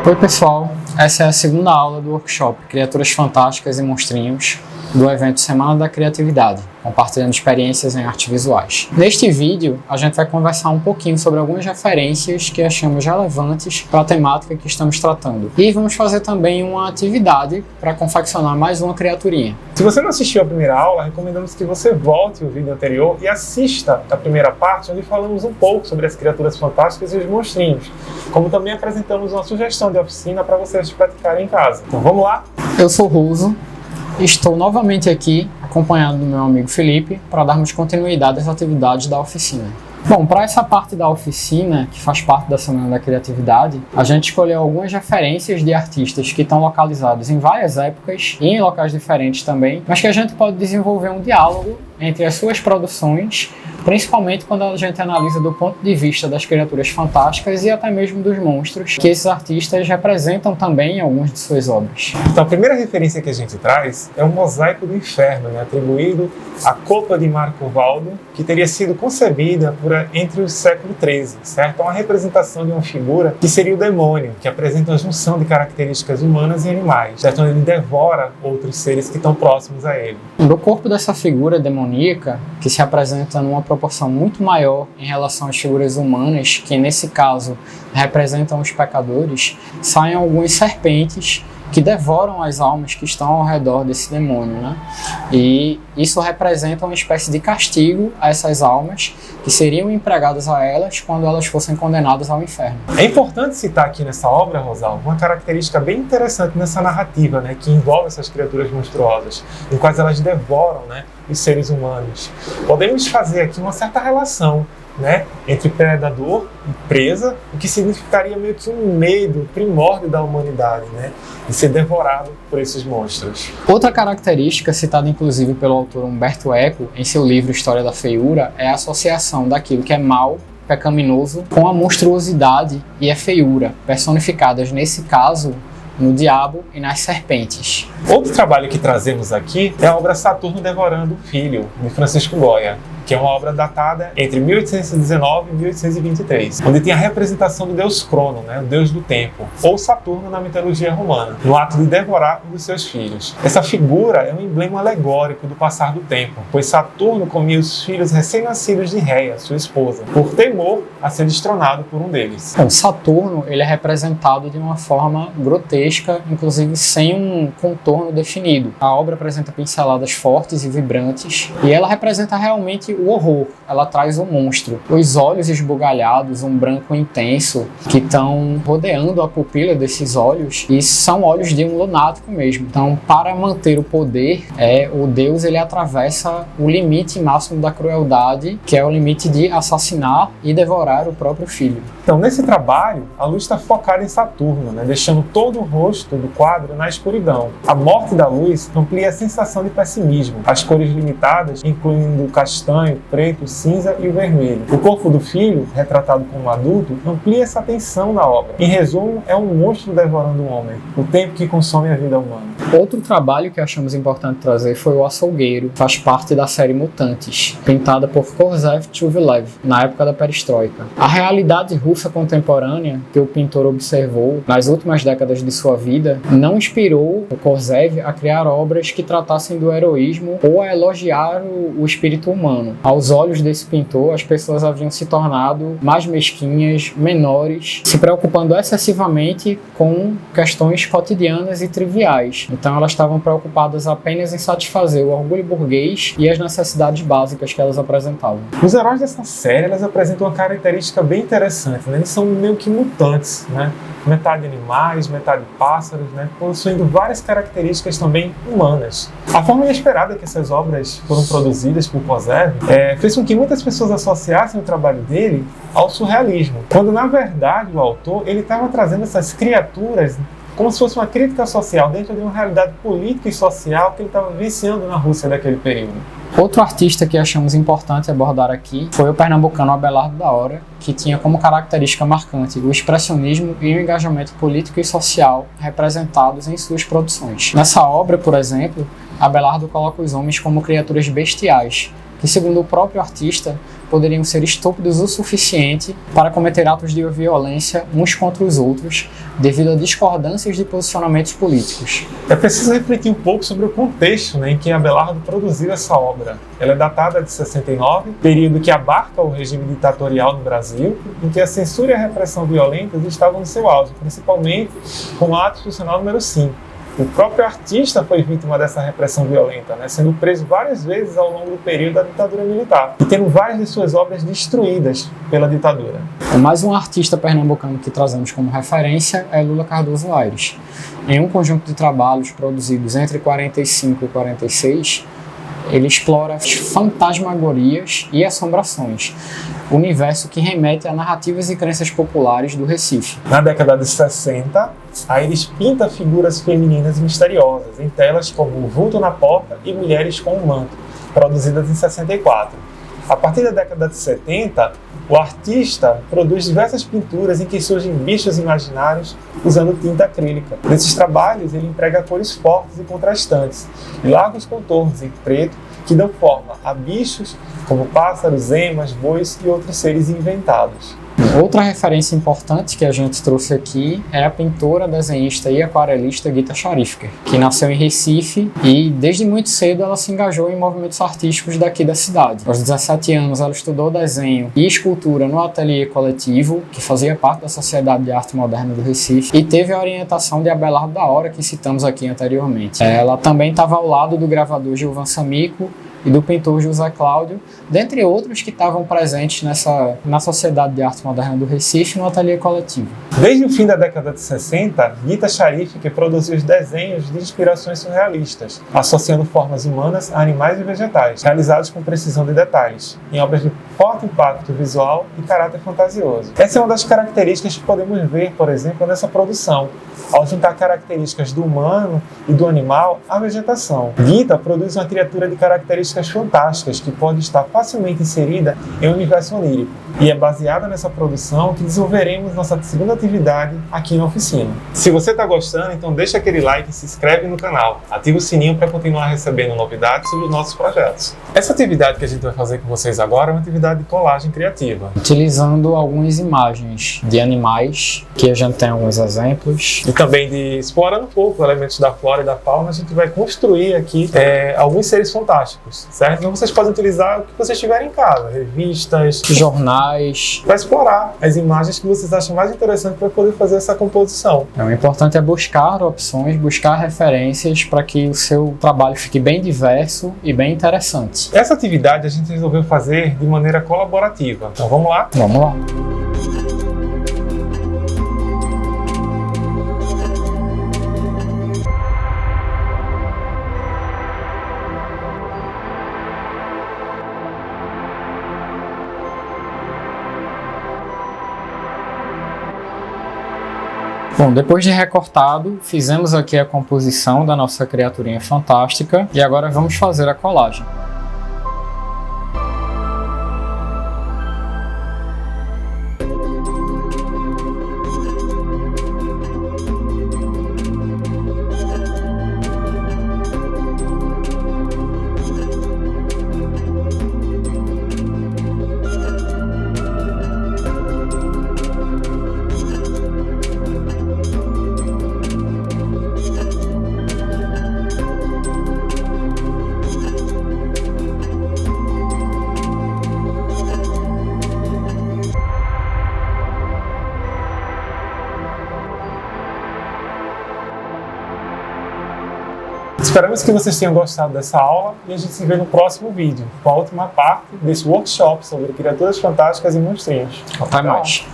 Oi pessoal, essa é a segunda aula do workshop Criaturas Fantásticas e Monstrinhos do evento Semana da Criatividade, compartilhando experiências em artes visuais. Neste vídeo, a gente vai conversar um pouquinho sobre algumas referências que achamos relevantes para a temática que estamos tratando. E vamos fazer também uma atividade para confeccionar mais uma criaturinha. Se você não assistiu a primeira aula, recomendamos que você volte o vídeo anterior e assista a primeira parte, onde falamos um pouco sobre as criaturas fantásticas e os monstrinhos, como também apresentamos uma sugestão de oficina para vocês praticarem em casa. Então vamos lá? Eu sou Ruso. Estou novamente aqui, acompanhado do meu amigo Felipe, para darmos continuidade às atividades da oficina. Bom, para essa parte da oficina, que faz parte da Semana da Criatividade, a gente escolheu algumas referências de artistas que estão localizados em várias épocas e em locais diferentes também, mas que a gente pode desenvolver um diálogo entre as suas produções, principalmente quando a gente analisa do ponto de vista das criaturas fantásticas e até mesmo dos monstros, que esses artistas representam também em algumas de suas obras. Então a primeira referência que a gente traz é o Mosaico do Inferno, atribuído à Copa di Marcovaldo, que teria sido concebida entre o século XIII, certo? É uma representação de uma figura que seria o demônio, que apresenta uma junção de características humanas e animais, certo? Onde ele devora outros seres que estão próximos a ele. Do corpo dessa figura demoníaca, que se apresenta numa proporção muito maior em relação às figuras humanas, que nesse caso representam os pecadores, saem algumas serpentes que devoram as almas que estão ao redor desse demônio, E isso representa uma espécie de castigo a essas almas que seriam empregadas a elas quando elas fossem condenadas ao inferno. É importante citar aqui nessa obra, Rosalvo, uma característica bem interessante nessa narrativa, que envolve essas criaturas monstruosas, em quais elas devoram, os seres humanos. Podemos fazer aqui uma certa relação, entre predador e presa, o que significaria meio que um medo primórdio da humanidade, de ser devorado por esses monstros. Outra característica, citada inclusive pelo autor Umberto Eco em seu livro História da Feiura, é a associação daquilo que é mal, pecaminoso, com a monstruosidade e a feiura, personificadas nesse caso no diabo e nas serpentes. Outro trabalho que trazemos aqui é a obra Saturno Devorando o Filho, de Francisco Goya, que é uma obra datada entre 1819 e 1823, onde tem a representação do deus Crono, o deus do tempo, ou Saturno na mitologia romana, no ato de devorar um dos seus filhos. Essa figura é um emblema alegórico do passar do tempo, pois Saturno comia os filhos recém-nascidos de Réia, sua esposa, por temor a ser destronado por um deles. Bom, Saturno ele é representado de uma forma grotesca, inclusive sem um contorno definido. A obra apresenta pinceladas fortes e vibrantes, e ela representa realmente o horror, ela traz o monstro. Os olhos esbugalhados, um branco intenso, que estão rodeando a pupila desses olhos, e são olhos de um lunático mesmo. Então, para manter o poder, o deus ele atravessa o limite máximo da crueldade, que é o limite de assassinar e devorar o próprio filho. Então, nesse trabalho, a luz está focada em Saturno, deixando todo o rosto do quadro na escuridão. A morte da luz amplia a sensação de pessimismo. As cores limitadas, incluindo o castanho, preto, cinza e o vermelho. O corpo do filho, retratado como adulto, amplia essa tensão na obra. Em resumo, é um monstro devorando um homem, o tempo que consome a vida humana. Outro trabalho que achamos importante trazer foi o Açougueiro, faz parte da série Mutantes, pintada por Korzhev Tchuvilev, na época da perestroika. A realidade russa contemporânea que o pintor observou nas últimas décadas de sua vida não inspirou o Korzhev a criar obras que tratassem do heroísmo ou a elogiar o espírito humano. Aos olhos desse pintor, as pessoas haviam se tornado mais mesquinhas, menores, se preocupando excessivamente com questões cotidianas e triviais. Então elas estavam preocupadas apenas em satisfazer o orgulho burguês e as necessidades básicas que elas apresentavam. Os heróis dessa série, elas apresentam uma característica bem interessante, Eles são meio que mutantes, Metade animais, metade pássaros, possuindo várias características também humanas. A forma inesperada que essas obras foram produzidas por Korzhev fez com que muitas pessoas associassem o trabalho dele ao surrealismo, quando na verdade o autor ele estava trazendo essas criaturas como se fosse uma crítica social dentro de uma realidade política e social que ele estava vivenciando na Rússia daquele período. Outro artista que achamos importante abordar aqui foi o pernambucano Abelardo da Hora, que tinha como característica marcante o expressionismo e o engajamento político e social representados em suas produções. Nessa obra, por exemplo, Abelardo coloca os homens como criaturas bestiais, que, segundo o próprio artista, poderiam ser estúpidos o suficiente para cometer atos de violência uns contra os outros, devido a discordâncias de posicionamentos políticos. É preciso refletir um pouco sobre o contexto, em que Abelardo produziu essa obra. Ela é datada de 69, período que abarca o regime ditatorial no Brasil, em que a censura e a repressão violentas estavam no seu auge, principalmente com o Ato Institucional número 5. O próprio artista foi vítima dessa repressão violenta, sendo preso várias vezes ao longo do período da ditadura militar e tendo várias de suas obras destruídas pela ditadura. Mais um artista pernambucano que trazemos como referência é Lula Cardoso Aires. Em um conjunto de trabalhos produzidos entre 45 e 46, ele explora fantasmagorias e assombrações, universo que remete a narrativas e crenças populares do Recife. Na década de 60, Aires pinta figuras femininas misteriosas em telas como O Vulto na Porta e Mulheres com um Manto, produzidas em 64. A partir da década de 70, o artista produz diversas pinturas em que surgem bichos imaginários usando tinta acrílica. Nesses trabalhos, ele emprega cores fortes e contrastantes, e largos contornos em preto que dão forma a bichos como pássaros, emas, bois e outros seres inventados. Outra referência importante que a gente trouxe aqui é a pintora, desenhista e aquarelista Guita Charifker, que nasceu em Recife e desde muito cedo ela se engajou em movimentos artísticos daqui da cidade. Aos 17 anos ela estudou desenho e escultura no Ateliê Coletivo, que fazia parte da Sociedade de Arte Moderna do Recife, e teve a orientação de Abelardo da Hora, que citamos aqui anteriormente. Ela também estava ao lado do gravador Gilvan Samico e do pintor José Cláudio, dentre outros que estavam presentes na Sociedade de Arte Moderna do Recife no Ateliê Coletivo. Desde o fim da década de 60, Guita Charifker produziu os desenhos de inspirações surrealistas, associando formas humanas a animais e vegetais, realizados com precisão de detalhes, em obras de forte impacto visual e caráter fantasioso. Essa é uma das características que podemos ver, por exemplo, nessa produção, ao juntar características do humano e do animal à vegetação. Guita produz uma criatura de características fantásticas que pode estar facilmente inserida em um universo onírico. E é baseada nessa produção que desenvolveremos nossa segunda atividade aqui na oficina. Se você está gostando, então deixa aquele like e se inscreve no canal. Ativa o sininho para continuar recebendo novidades sobre os nossos projetos. Essa atividade que a gente vai fazer com vocês agora é uma atividade de colagem criativa. Utilizando algumas imagens de animais, que a gente tem alguns exemplos. E também de explorando um pouco elementos da flora e da fauna, a gente vai construir aqui alguns seres fantásticos, certo? Então vocês podem utilizar o que vocês tiverem em casa, revistas, jornais, para explorar as imagens que vocês acham mais interessantes para poder fazer essa composição. O importante é buscar opções, buscar referências para que o seu trabalho fique bem diverso e bem interessante. Essa atividade a gente resolveu fazer de maneira colaborativa. Então vamos lá? Vamos lá. Bom, depois de recortado, fizemos aqui a composição da nossa criaturinha fantástica e agora vamos fazer a colagem. Esperamos que vocês tenham gostado dessa aula e a gente se vê no próximo vídeo, com a última parte desse workshop sobre criaturas fantásticas e monstrinhos. Até mais!